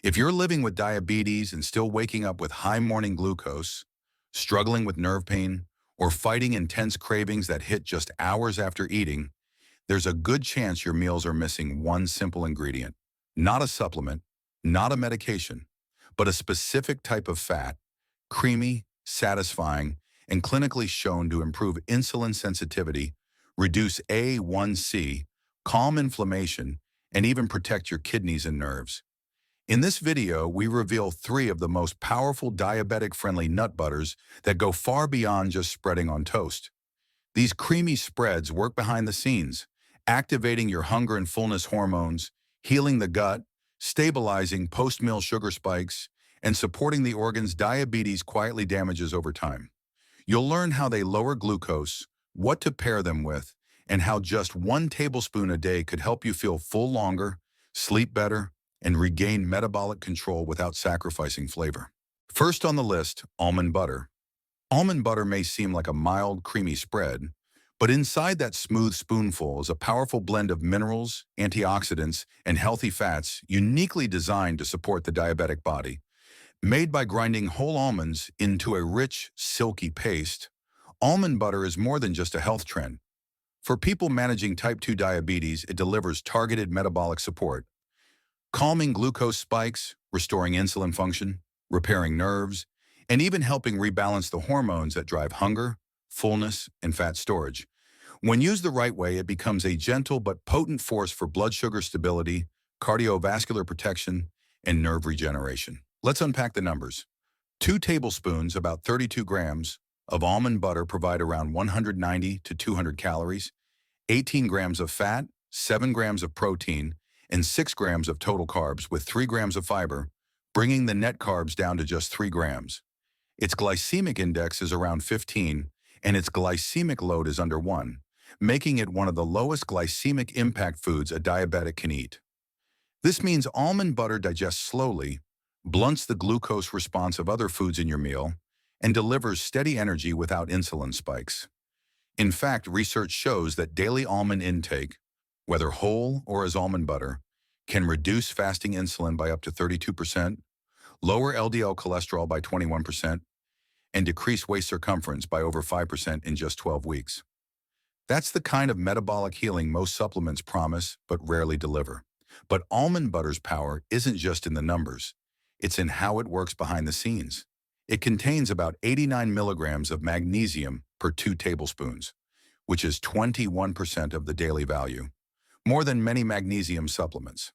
If you're living with diabetes and still waking up with high morning glucose, struggling with nerve pain, or fighting intense cravings that hit just hours after eating, there's a good chance your meals are missing one simple ingredient. Not a supplement, not a medication, but a specific type of fat, creamy, satisfying, and clinically shown to improve insulin sensitivity, reduce A1C, calm inflammation, and even protect your kidneys and nerves. In this video, we reveal 3 of the most powerful diabetic-friendly nut butters that go far beyond just spreading on toast. These creamy spreads work behind the scenes, activating your hunger and fullness hormones, healing the gut, stabilizing post-meal sugar spikes, and supporting the organs diabetes quietly damages over time. You'll learn how they lower glucose, what to pair them with, and how just 1 tablespoon a day could help you feel full longer, sleep better, and regain metabolic control without sacrificing flavor. First on the list, almond butter. Almond butter may seem like a mild, creamy spread, but inside that smooth spoonful is a powerful blend of minerals, antioxidants, and healthy fats uniquely designed to support the diabetic body. Made by grinding whole almonds into a rich, silky paste, almond butter is more than just a health trend. For people managing type 2 diabetes, it delivers targeted metabolic support, calming glucose spikes, restoring insulin function, repairing nerves, and even helping rebalance the hormones that drive hunger, fullness, and fat storage. When used the right way, it becomes a gentle but potent force for blood sugar stability, cardiovascular protection, and nerve regeneration. Let's unpack the numbers. 2 tablespoons, about 32 grams, of almond butter provide around 190 to 200 calories, 18 grams of fat, 7 grams of protein, and 6 grams of total carbs with 3 grams of fiber, bringing the net carbs down to just 3 grams. Its glycemic index is around 15, and its glycemic load is under 1, making it one of the lowest glycemic impact foods a diabetic can eat. This means almond butter digests slowly, blunts the glucose response of other foods in your meal, and delivers steady energy without insulin spikes. In fact, research shows that daily almond intake, whether whole or as almond butter, can reduce fasting insulin by up to 32%, lower LDL cholesterol by 21%, and decrease waist circumference by over 5% in just 12 weeks. That's the kind of metabolic healing most supplements promise but rarely deliver. But almond butter's power isn't just in the numbers. It's in how it works behind the scenes. It contains about 89 milligrams of magnesium per 2 tablespoons, which is 21% of the daily value, more than many magnesium supplements.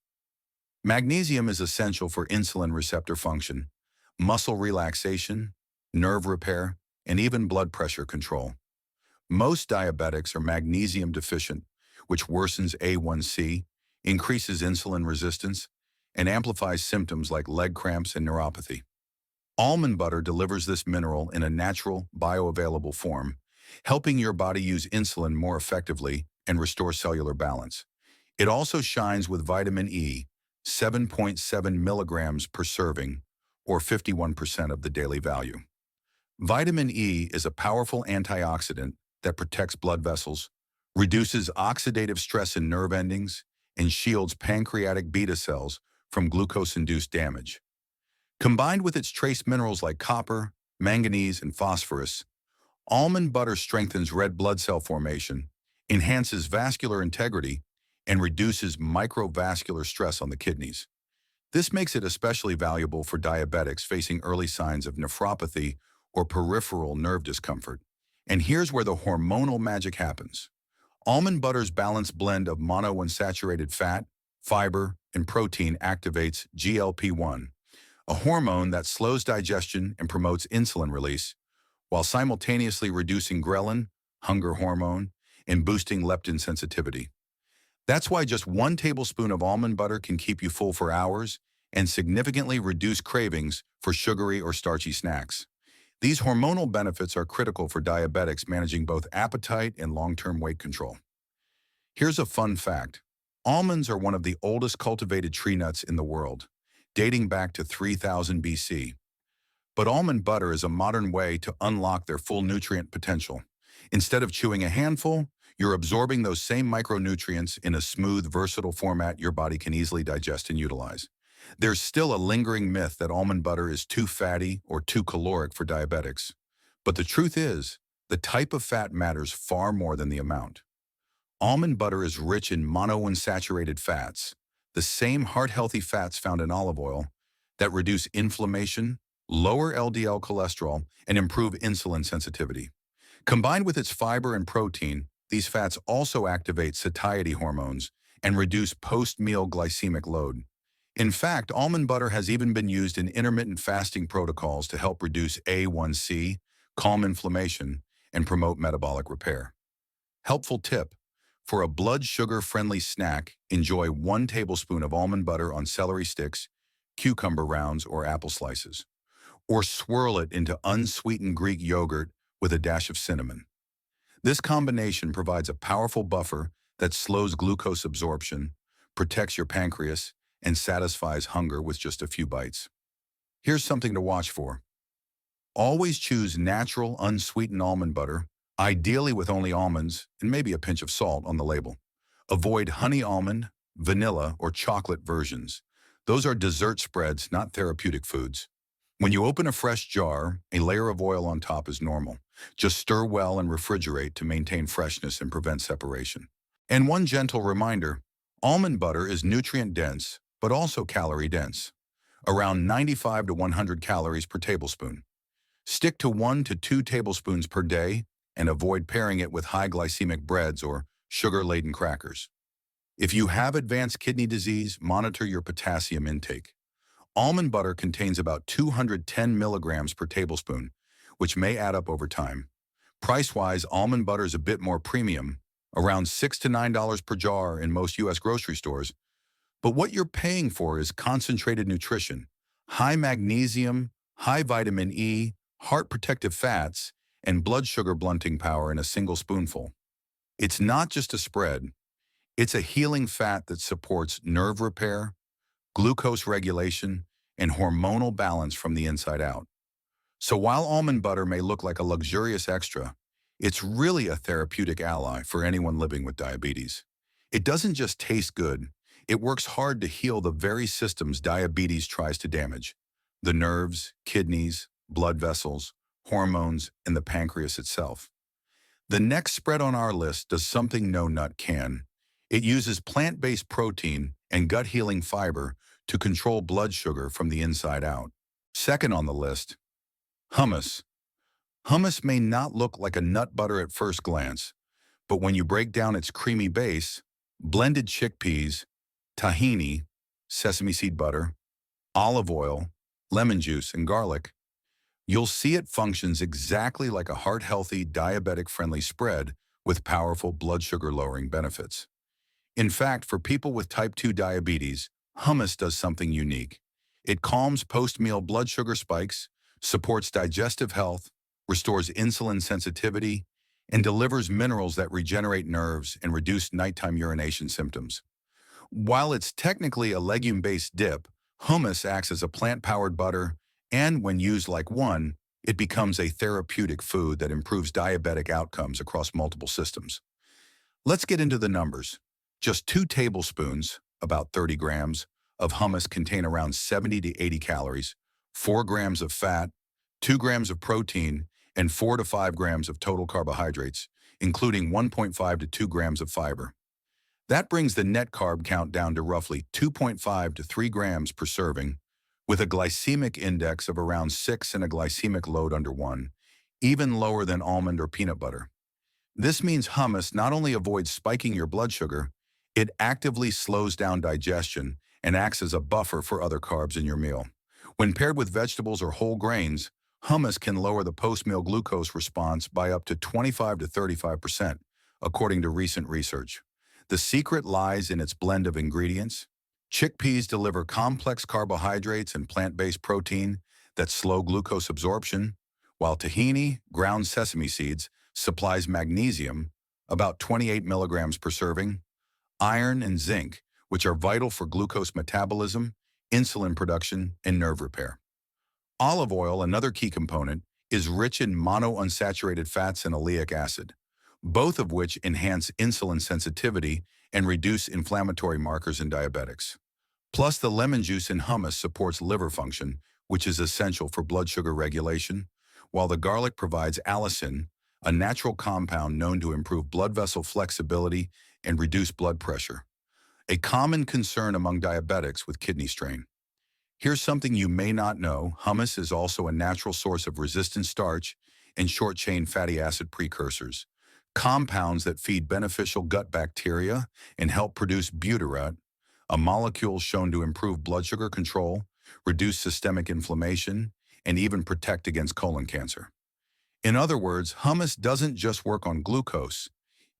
Magnesium is essential for insulin receptor function, muscle relaxation, nerve repair, and even blood pressure control. Most diabetics are magnesium deficient, which worsens A1C, increases insulin resistance, and amplifies symptoms like leg cramps and neuropathy. Almond butter delivers this mineral in a natural, bioavailable form, helping your body use insulin more effectively and restore cellular balance. It also shines with vitamin E, 7.7 milligrams per serving, or 51% of the daily value. Vitamin E is a powerful antioxidant that protects blood vessels, reduces oxidative stress in nerve endings, and shields pancreatic beta cells from glucose-induced damage. Combined with its trace minerals like copper, manganese, and phosphorus, almond butter strengthens red blood cell formation, enhances vascular integrity, and reduces microvascular stress on the kidneys. This makes it especially valuable for diabetics facing early signs of nephropathy or peripheral nerve discomfort. And here's where the hormonal magic happens. Almond butter's balanced blend of monounsaturated fat, fiber, and protein activates GLP-1, a hormone that slows digestion and promotes insulin release, while simultaneously reducing ghrelin, hunger hormone, and boosting leptin sensitivity. That's why just 1 tablespoon of almond butter can keep you full for hours and significantly reduce cravings for sugary or starchy snacks. These hormonal benefits are critical for diabetics managing both appetite and long-term weight control. Here's a fun fact. Almonds are one of the oldest cultivated tree nuts in the world, dating back to 3000 BC. But almond butter is a modern way to unlock their full nutrient potential. Instead of chewing a handful, you're absorbing those same micronutrients in a smooth, versatile format your body can easily digest and utilize. There's still a lingering myth that almond butter is too fatty or too caloric for diabetics. But the truth is, the type of fat matters far more than the amount. Almond butter is rich in monounsaturated fats, the same heart-healthy fats found in olive oil, that reduce inflammation, lower LDL cholesterol, and improve insulin sensitivity. Combined with its fiber and protein, these fats also activate satiety hormones and reduce post-meal glycemic load. In fact, almond butter has even been used in intermittent fasting protocols to help reduce A1C, calm inflammation, and promote metabolic repair. Helpful tip: for a blood sugar-friendly snack, enjoy 1 tablespoon of almond butter on celery sticks, cucumber rounds, or apple slices. Or swirl it into unsweetened Greek yogurt with a dash of cinnamon. This combination provides a powerful buffer that slows glucose absorption, protects your pancreas, and satisfies hunger with just a few bites. Here's something to watch for. Always choose natural, unsweetened almond butter, ideally with only almonds and maybe a pinch of salt on the label. Avoid honey almond, vanilla, or chocolate versions. Those are dessert spreads, not therapeutic foods. When you open a fresh jar, a layer of oil on top is normal. Just stir well and refrigerate to maintain freshness and prevent separation. And one gentle reminder: almond butter is nutrient-dense, but also calorie-dense, around 95 to 100 calories per tablespoon. Stick to 1 to 2 tablespoons per day and avoid pairing it with high glycemic breads or sugar-laden crackers. If you have advanced kidney disease, monitor your potassium intake. Almond butter contains about 210 milligrams per tablespoon, which may add up over time. Price-wise, almond butter is a bit more premium, around $6 to $9 per jar in most U.S. grocery stores. But what you're paying for is concentrated nutrition, high magnesium, high vitamin E, heart protective fats, and blood sugar blunting power in a single spoonful. It's not just a spread, it's a healing fat that supports nerve repair, glucose regulation, and hormonal balance from the inside out. So while almond butter may look like a luxurious extra, it's really a therapeutic ally for anyone living with diabetes. It doesn't just taste good, it works hard to heal the very systems diabetes tries to damage: the nerves, kidneys, blood vessels, hormones, and the pancreas itself. The next spread on our list does something no nut can. It uses plant-based protein and gut-healing fiber to control blood sugar from the inside out. Second on the list, hummus. Hummus may not look like a nut butter at first glance, but when you break down its creamy base, blended chickpeas, tahini, sesame seed butter, olive oil, lemon juice, and garlic, you'll see it functions exactly like a heart-healthy, diabetic-friendly spread with powerful blood sugar-lowering benefits. In fact, for people with type 2 diabetes, hummus does something unique. It calms post-meal blood sugar spikes, supports digestive health, restores insulin sensitivity, and delivers minerals that regenerate nerves and reduce nighttime urination symptoms. While it's technically a legume-based dip, hummus acts as a plant-powered butter, and when used like one, it becomes a therapeutic food that improves diabetic outcomes across multiple systems. Let's get into the numbers. Just 2 tablespoons, about 30 grams, of hummus contain around 70 to 80 calories, 4 grams of fat, 2 grams of protein, and 4 to 5 grams of total carbohydrates, including 1.5 to 2 grams of fiber. That brings the net carb count down to roughly 2.5 to 3 grams per serving, with a glycemic index of around 6 and a glycemic load under 1, even lower than almond or peanut butter. This means hummus not only avoids spiking your blood sugar, it actively slows down digestion and acts as a buffer for other carbs in your meal. When paired with vegetables or whole grains, hummus can lower the post-meal glucose response by up to 25 to 35%, according to recent research. The secret lies in its blend of ingredients. Chickpeas deliver complex carbohydrates and plant-based protein that slow glucose absorption, while tahini, ground sesame seeds, supplies magnesium, about 28 milligrams per serving, iron, and zinc, which are vital for glucose metabolism, insulin production, and nerve repair. Olive oil, another key component, is rich in monounsaturated fats and oleic acid, both of which enhance insulin sensitivity and reduce inflammatory markers in diabetics. Plus, the lemon juice in hummus supports liver function, which is essential for blood sugar regulation, while the garlic provides allicin, a natural compound known to improve blood vessel flexibility and reduce blood pressure, a common concern among diabetics with kidney strain. Here's something you may not know. Hummus is also a natural source of resistant starch and short-chain fatty acid precursors, compounds that feed beneficial gut bacteria and help produce butyrate, a molecule shown to improve blood sugar control, reduce systemic inflammation, and even protect against colon cancer. In other words, hummus doesn't just work on glucose.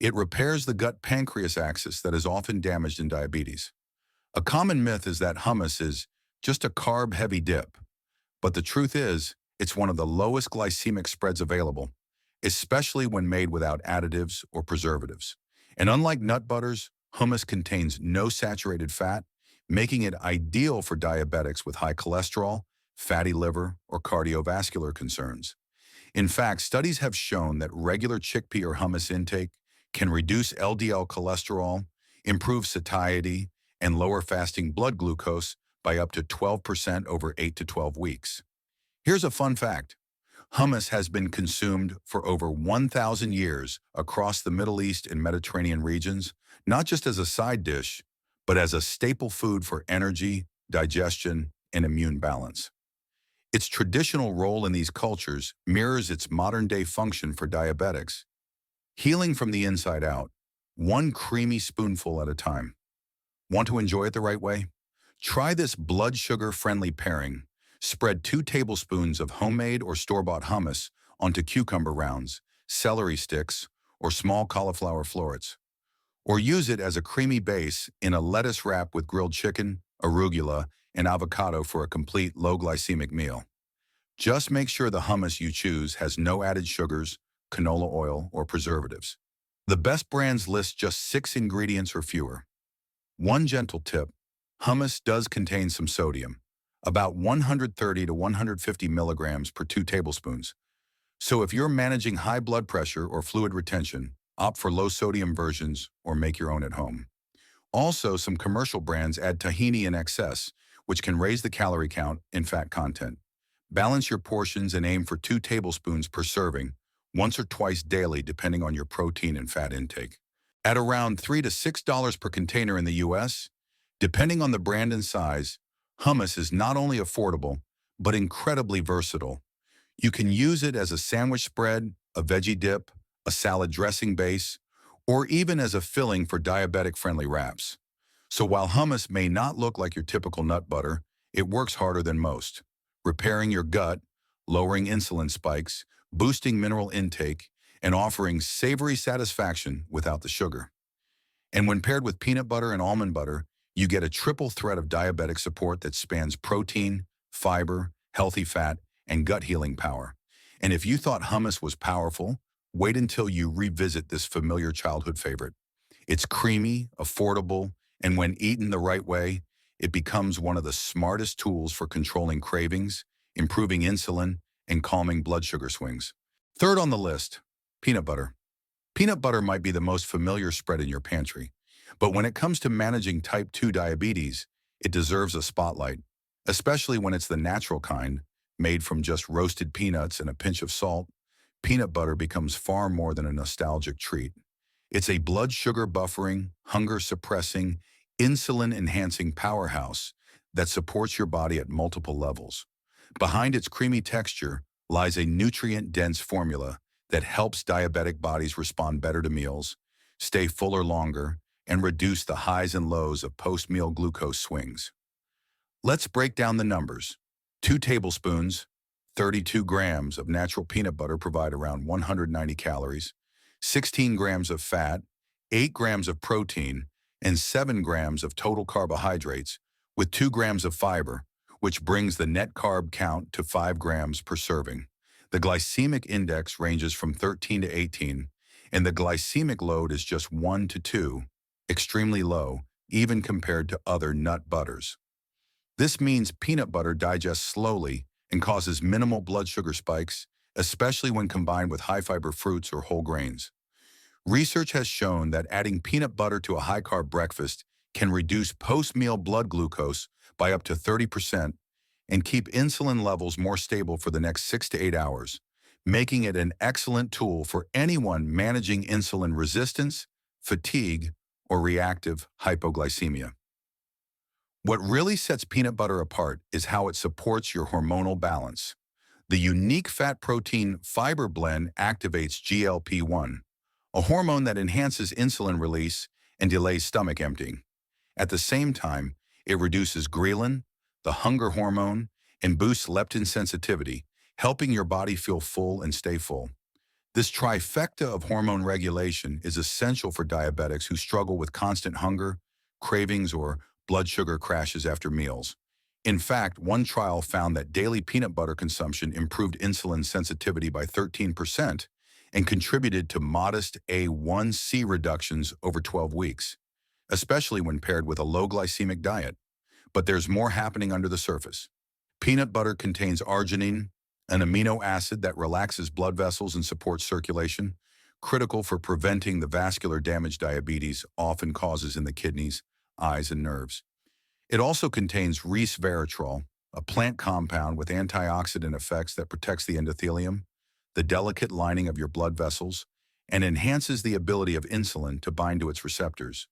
It repairs the gut-pancreas axis that is often damaged in diabetes. A common myth is that hummus is just a carb-heavy dip, but the truth is, it's one of the lowest glycemic spreads available, especially when made without additives or preservatives. And unlike nut butters, hummus contains no saturated fat, making it ideal for diabetics with high cholesterol, fatty liver, or cardiovascular concerns. In fact, studies have shown that regular chickpea or hummus intake can reduce LDL cholesterol, improve satiety, and lower fasting blood glucose by up to 12% over 8 to 12 weeks. Here's a fun fact. Hummus has been consumed for over 1,000 years across the Middle East and Mediterranean regions, not just as a side dish, but as a staple food for energy, digestion, and immune balance. Its traditional role in these cultures mirrors its modern-day function for diabetics, healing from the inside out, one creamy spoonful at a time. Want to enjoy it the right way? Try this blood sugar-friendly pairing. Spread 2 tablespoons of homemade or store-bought hummus onto cucumber rounds, celery sticks, or small cauliflower florets. Or use it as a creamy base in a lettuce wrap with grilled chicken, arugula, and avocado for a complete low-glycemic meal. Just make sure the hummus you choose has no added sugars, canola oil, or preservatives. The best brands list just 6 ingredients or fewer. One gentle tip: hummus does contain some sodium, about 130 to 150 milligrams per 2 tablespoons. So if you're managing high blood pressure or fluid retention, opt for low-sodium versions or make your own at home. Also, some commercial brands add tahini in excess, which can raise the calorie count and fat content. Balance your portions and aim for 2 tablespoons per serving, once or twice daily depending on your protein and fat intake. At around $3 to $6 per container in the US, depending on the brand and size, hummus is not only affordable, but incredibly versatile. You can use it as a sandwich spread, a veggie dip, a salad dressing base, or even as a filling for diabetic-friendly wraps. So while hummus may not look like your typical nut butter, it works harder than most, repairing your gut, lowering insulin spikes, boosting mineral intake, and offering savory satisfaction without the sugar. And when paired with peanut butter and almond butter, you get a triple threat of diabetic support that spans protein, fiber, healthy fat, and gut healing power. And if you thought hummus was powerful, wait until you revisit this familiar childhood favorite. It's creamy, affordable, and when eaten the right way, it becomes one of the smartest tools for controlling cravings, improving insulin, and calming blood sugar swings. Third on the list, peanut butter. Peanut butter might be the most familiar spread in your pantry, but when it comes to managing type 2 diabetes, it deserves a spotlight, especially when it's the natural kind, made from just roasted peanuts and a pinch of salt. Peanut butter becomes far more than a nostalgic treat. It's a blood sugar buffering, hunger suppressing, insulin enhancing powerhouse that supports your body at multiple levels. Behind its creamy texture lies a nutrient-dense formula that helps diabetic bodies respond better to meals, stay fuller longer, and reduce the highs and lows of post-meal glucose swings. Let's break down the numbers. 2 tablespoons, 32 grams of natural peanut butter provide around 190 calories, 16 grams of fat, 8 grams of protein, and 7 grams of total carbohydrates, with 2 grams of fiber, which brings the net carb count to 5 grams per serving. The glycemic index ranges from 13 to 18, and the glycemic load is just 1 to 2, extremely low, even compared to other nut butters. This means peanut butter digests slowly and causes minimal blood sugar spikes, especially when combined with high-fiber fruits or whole grains. Research has shown that adding peanut butter to a high-carb breakfast can reduce post-meal blood glucose by up to 30% and keep insulin levels more stable for the next 6 to 8 hours, making it an excellent tool for anyone managing insulin resistance, fatigue, or reactive hypoglycemia. What really sets peanut butter apart is how it supports your hormonal balance. The unique fat-protein fiber blend activates GLP-1, a hormone that enhances insulin release and delays stomach emptying. At the same time, it reduces ghrelin, the hunger hormone, and boosts leptin sensitivity, helping your body feel full and stay full. This trifecta of hormone regulation is essential for diabetics who struggle with constant hunger, cravings, or blood sugar crashes after meals. In fact, one trial found that daily peanut butter consumption improved insulin sensitivity by 13% and contributed to modest A1C reductions over 12 weeks, especially when paired with a low glycemic diet. But there's more happening under the surface. Peanut butter contains arginine, an amino acid that relaxes blood vessels and supports circulation, critical for preventing the vascular damage diabetes often causes in the kidneys, eyes, and nerves. It also contains resveratrol, a plant compound with antioxidant effects that protects the endothelium, the delicate lining of your blood vessels, and enhances the ability of insulin to bind to its receptors.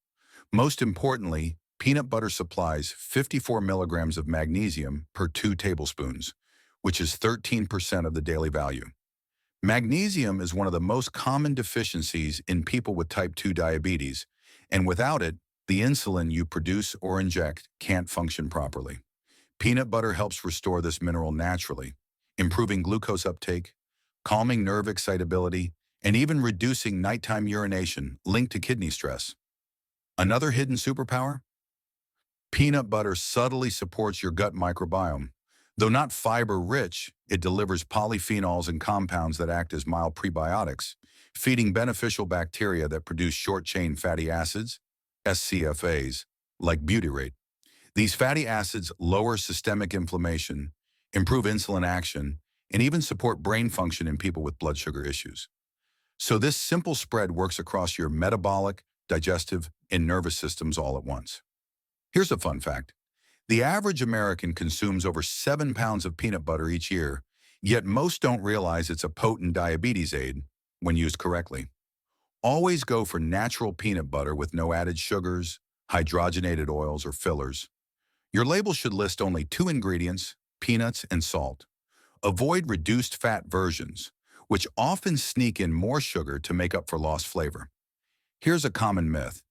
Most importantly, peanut butter supplies 54 milligrams of magnesium per 2 tablespoons, which is 13% of the daily value. Magnesium is one of the most common deficiencies in people with type 2 diabetes, and without it, the insulin you produce or inject can't function properly. Peanut butter helps restore this mineral naturally, improving glucose uptake, calming nerve excitability, and even reducing nighttime urination linked to kidney stress. Another hidden superpower? Peanut butter subtly supports your gut microbiome. Though not fiber-rich, it delivers polyphenols and compounds that act as mild prebiotics, feeding beneficial bacteria that produce short-chain fatty acids, SCFAs, like butyrate. These fatty acids lower systemic inflammation, improve insulin action, and even support brain function in people with blood sugar issues. So this simple spread works across your metabolic, digestive, and nervous systems all at once. Here's a fun fact. The average American consumes over 7 pounds of peanut butter each year, yet most don't realize it's a potent diabetes aid when used correctly. Always go for natural peanut butter with no added sugars, hydrogenated oils, or fillers. Your label should list only 2 ingredients, peanuts and salt. Avoid reduced fat versions, which often sneak in more sugar to make up for lost flavor. Here's a common myth,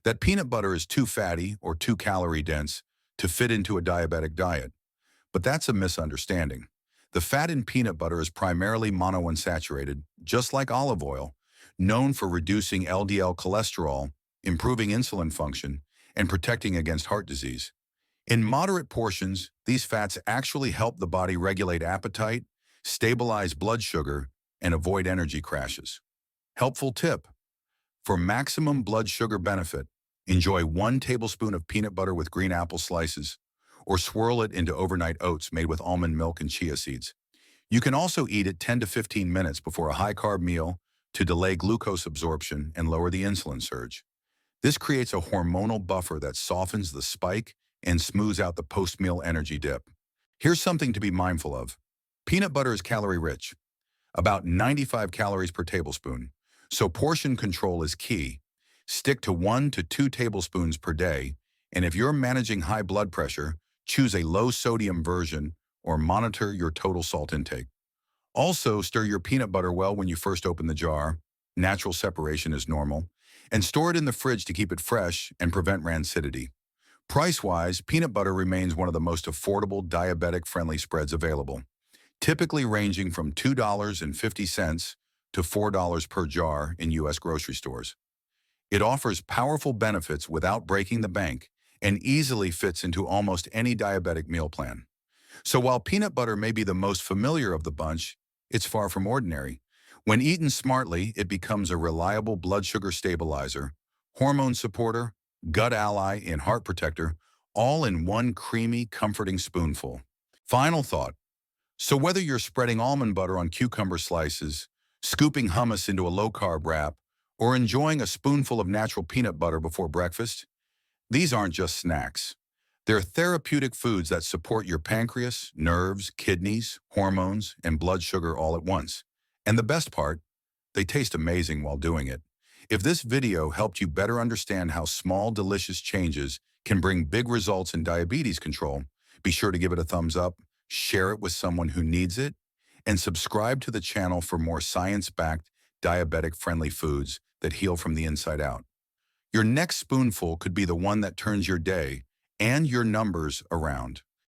that peanut butter is too fatty or too calorie dense to fit into a diabetic diet. But that's a misunderstanding. The fat in peanut butter is primarily monounsaturated, just like olive oil, known for reducing LDL cholesterol, improving insulin function, and protecting against heart disease. In moderate portions, these fats actually help the body regulate appetite, stabilize blood sugar, and avoid energy crashes. Helpful tip: for maximum blood sugar benefit, enjoy 1 tablespoon of peanut butter with green apple slices, or swirl it into overnight oats made with almond milk and chia seeds. You can also eat it 10 to 15 minutes before a high-carb meal to delay glucose absorption and lower the insulin surge. This creates a hormonal buffer that softens the spike and smooths out the post-meal energy dip. Here's something to be mindful of. Peanut butter is calorie-rich, about 95 calories per tablespoon, so portion control is key. Stick to 1 to 2 tablespoons per day, and if you're managing high blood pressure, choose a low-sodium version or monitor your total salt intake. Also, stir your peanut butter well when you first open the jar. Natural separation is normal. And store it in the fridge to keep it fresh and prevent rancidity. Price-wise, peanut butter remains one of the most affordable diabetic-friendly spreads available, typically ranging from $2.50 to $4 per jar in U.S. grocery stores. It offers powerful benefits without breaking the bank and easily fits into almost any diabetic meal plan. So while peanut butter may be the most familiar of the bunch, it's far from ordinary. When eaten smartly, it becomes a reliable blood sugar stabilizer, hormone supporter, gut ally, and heart protector, all in one creamy, comforting spoonful. Final thought. So whether you're spreading almond butter on cucumber slices, scooping hummus into a low-carb wrap, or enjoying a spoonful of natural peanut butter before breakfast, These aren't just snacks. They're therapeutic foods that support your pancreas, nerves, kidneys, hormones, and blood sugar all at once. And the best part, they taste amazing while doing it. If this video helped you better understand how small, delicious changes can bring big results in diabetes control, be sure to give it a thumbs up, share it with someone who needs it, and subscribe to the channel for more science-backed, diabetic-friendly foods that heal from the inside out. Your next spoonful could be the one that turns your day and your numbers around.